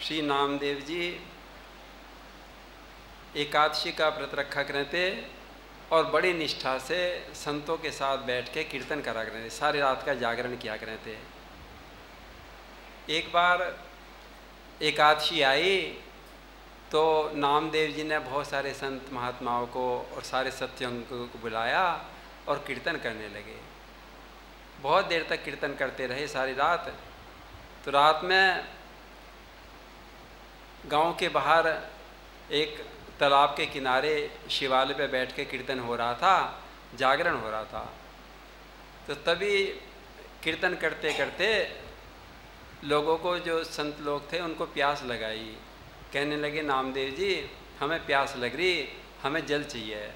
श्री नामदेव जी एकादशी का व्रत रखा करते और बड़ी निष्ठा से संतों के साथ बैठ के कीर्तन करा करते, सारी रात का जागरण किया करते। एक बार एकादशी आई तो नामदेव जी ने बहुत सारे संत महात्माओं को और सारे सत्संगों को बुलाया और कीर्तन करने लगे। बहुत देर तक कीर्तन करते रहे सारी रात। तो रात में गांव के बाहर एक तालाब के किनारे शिवालय पे बैठ के कीर्तन हो रहा था, जागरण हो रहा था। तो तभी कीर्तन करते करते लोगों को, जो संत लोग थे, उनको प्यास लगाई। कहने लगे, नामदेव जी हमें प्यास लग रही, हमें जल चाहिए।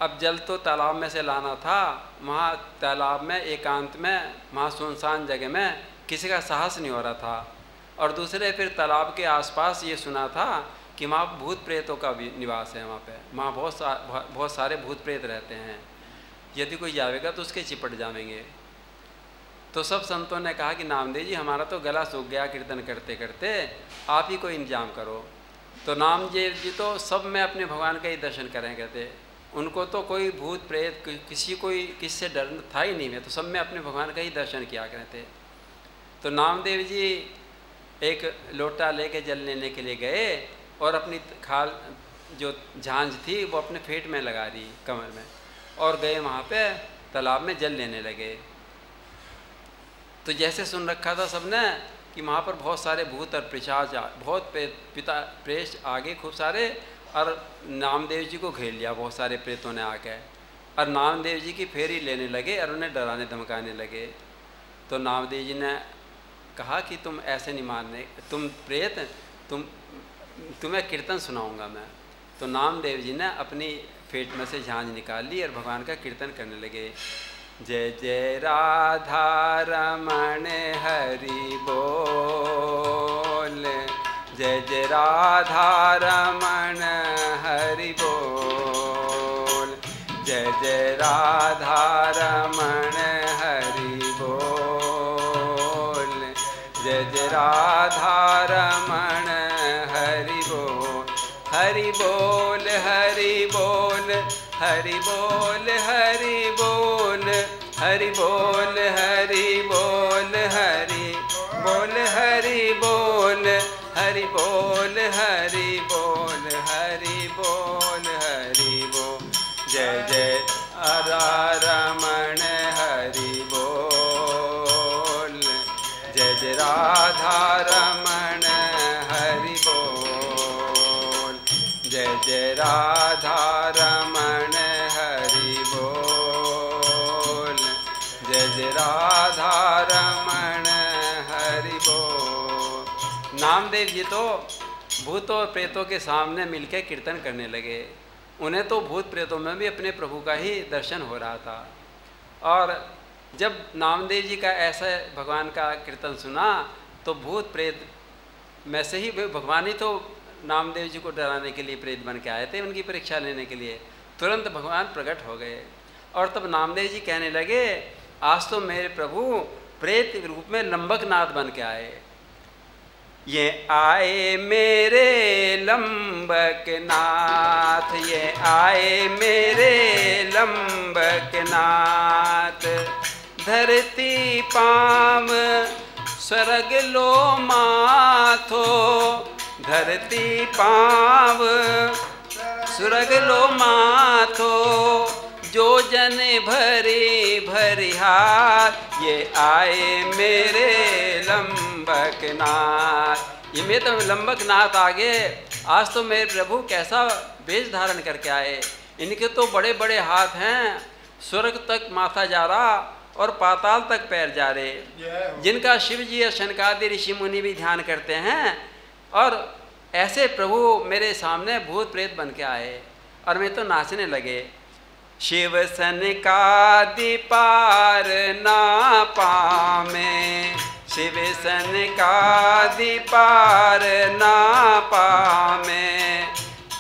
अब जल तो तालाब में से लाना था। वहाँ तालाब में एकांत में, वहाँ सुनसान जगह में किसी का साहस नहीं हो रहा था। और दूसरे फिर तालाब के आसपास ये सुना था कि वहाँ भूत प्रेतों का भी निवास है। वहाँ बहुत सारे भूत प्रेत रहते हैं, यदि कोई जाएगा तो उसके चिपट जाएंगे। तो सब संतों ने कहा कि नामदेव जी हमारा तो गला सूख गया कीर्तन करते करते, आप ही कोई इंतजाम करो। तो नामदेव जी तो सब में अपने भगवान का ही दर्शन करें कहते। उनको तो कोई भूत प्रेत किसी से डर था ही नहीं, तो सब में अपने भगवान का ही दर्शन किया करते। तो नामदेव जी एक लोटा लेके जल लेने के लिए गए और अपनी खाल जो झांझ थी वो अपने पेट में लगा दी, कमर में, और गए वहाँ पे तालाब में जल लेने लगे। तो जैसे सुन रखा था सबने कि वहाँ पर बहुत सारे भूत और पिशाच, बहुत प्रेत आगे खूब सारे, और नामदेव जी को घेर लिया बहुत सारे प्रेतों ने आके, और नामदेव जी की फेरी लेने लगे और उन्हें डराने धमकाने लगे। तो नामदेव जी ने कहा कि तुम ऐसे नहीं मारने, तुम प्रेत, तुम्हें कीर्तन सुनाऊंगा मैं। तो नामदेव जी ने अपनी पेट में से झांझ निकाल ली और भगवान का कीर्तन करने लगे। जय जय राधा रमण हरि बोल, जय जय राधा रमण हरि बोल, जय जय राधा रमण हरि बोल, जय जय राधा रमण हरि बोल। हरि बोल हरि बोल हरि बोल हरि बोल, हरि बोल हरि बोल हरि बोल हरि बोल, हरि बोल हरि बोल हरि बोल हरि बोल। जय जय राधा रमण हरि बोल, जय जय राधा रमण हरि बोल, जय जय राधा रमण हरि बोल, जय जय राधा रमण हरि बोल। नामदेव जी तो भूतों और प्रेतों के सामने मिलकर कीर्तन करने लगे। उन्हें तो भूत प्रेतों में भी अपने प्रभु का ही दर्शन हो रहा था। और जब नामदेव जी का ऐसा भगवान का कीर्तन सुना तो भूत प्रेत में से ही भगवान ही तो नामदेव जी को डराने के लिए प्रेत बन के आए थे, उनकी परीक्षा लेने के लिए। तुरंत भगवान प्रकट हो गए और तब नामदेव जी कहने लगे, आज तो मेरे प्रभु प्रेत रूप में लंबकनाथ बन के आए। ये आए मेरे लंबकनाथ, ये आए मेरे लंबकनाथ, धरती पाम स्वर्ग लो माथो, धरती पाव स्वर्ग लो माथो, जो जन भरी भरी हाथ, ये आए मेरे लंबकनाथ। ये मेरे तो लंबकनाथ आगे, आज तो मेरे प्रभु कैसा वेश धारण करके आए। इनके तो बड़े बड़े हाथ हैं, स्वर्ग तक माथा जा रहा और पाताल तक पैर जा रहे, जिनका शिव जी और शनकादि ऋषि मुनि भी ध्यान करते हैं। और ऐसे प्रभु मेरे सामने भूत प्रेत बन के आए और मैं तो नाचने लगे। शिव सनकादि पार ना पामे, शिव सनकादि पार ना पामे,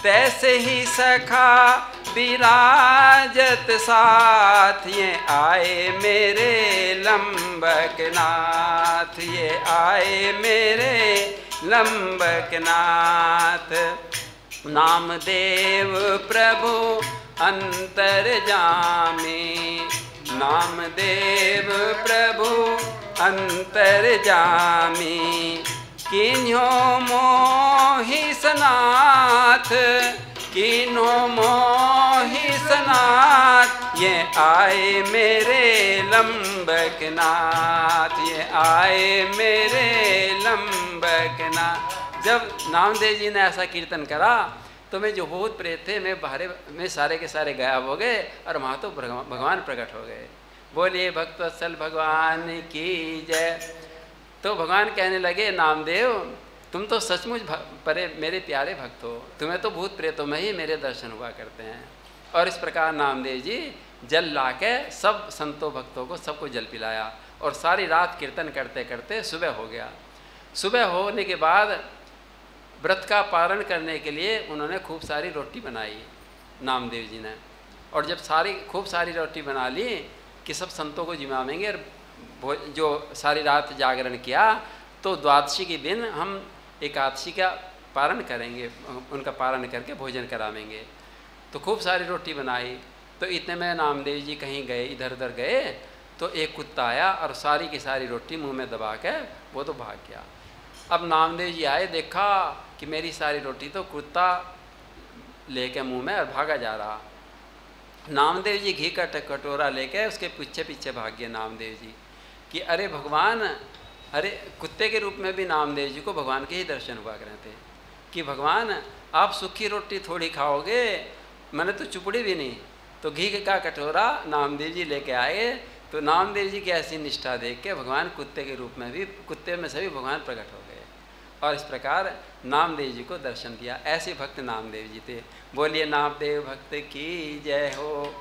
तैसे ही सखा विराजत साथ, ये आए मेरे लंबकनाथ, ये आए मेरे लंबकनाथ। नामदेव प्रभु अंतर्जामी, नामदेव प्रभु अंतर्जामी। किन्हो मोहि सनाथ, किन्हो मोहि सनाथ, ये आए मेरे लंबकनाथ, ये आए मेरे लंबकनाथ। जब नामदेव जी ने ऐसा कीर्तन करा तो मैं जो भूत प्रेत थे मैं बाहर में सारे के सारे गायब हो गए और वहाँ तो भगवान प्रकट हो गए। बोलिए भक्तवत्सल भगवान की जय। तो भगवान कहने लगे नामदेव तुम तो सचमुच मेरे प्यारे भक्त हो, तुम्हें तो भूत प्रेतों में ही मेरे दर्शन हुआ करते हैं। और इस प्रकार नामदेव जी जल लाके सब संतों भक्तों को सबको जल पिलाया और सारी रात कीर्तन करते करते सुबह हो गया। सुबह होने के बाद व्रत का पारण करने के लिए उन्होंने खूब सारी रोटी बनाई नामदेव जी ने। और जब खूब सारी रोटी बना ली कि सब संतों को जिमावेंगे और जो सारी रात जागरण किया तो द्वादशी के दिन हम एकादशी का पारण करेंगे, उनका पारण करके भोजन करावेंगे। तो खूब सारी रोटी बनाई। तो इतने में नामदेव जी कहीं गए, इधर उधर गए तो एक कुत्ता आया और सारी की सारी रोटी मुंह में दबा के वो तो भाग गया। अब नामदेव जी आए, देखा कि मेरी सारी रोटी तो कुत्ता लेके मुंह में और भागा जा रहा। नामदेव जी घी का कटोरा लेके उसके पीछे पीछे भाग गए नामदेव जी कि अरे भगवान, अरे कुत्ते के रूप में भी नामदेव जी को भगवान के ही दर्शन हुआ करते कि भगवान आप सूखी रोटी थोड़ी खाओगे, मैंने तो चुपड़ी भी नहीं। तो घी का कटोरा नामदेव जी लेके आए। तो नामदेव जी की ऐसी निष्ठा देख के भगवान कुत्ते के रूप में भी, कुत्ते में से भी भगवान प्रकट हो गए और इस प्रकार नामदेव जी को दर्शन दिया। ऐसे भक्त नामदेव जी थे। बोलिए नामदेव भक्त की जय हो।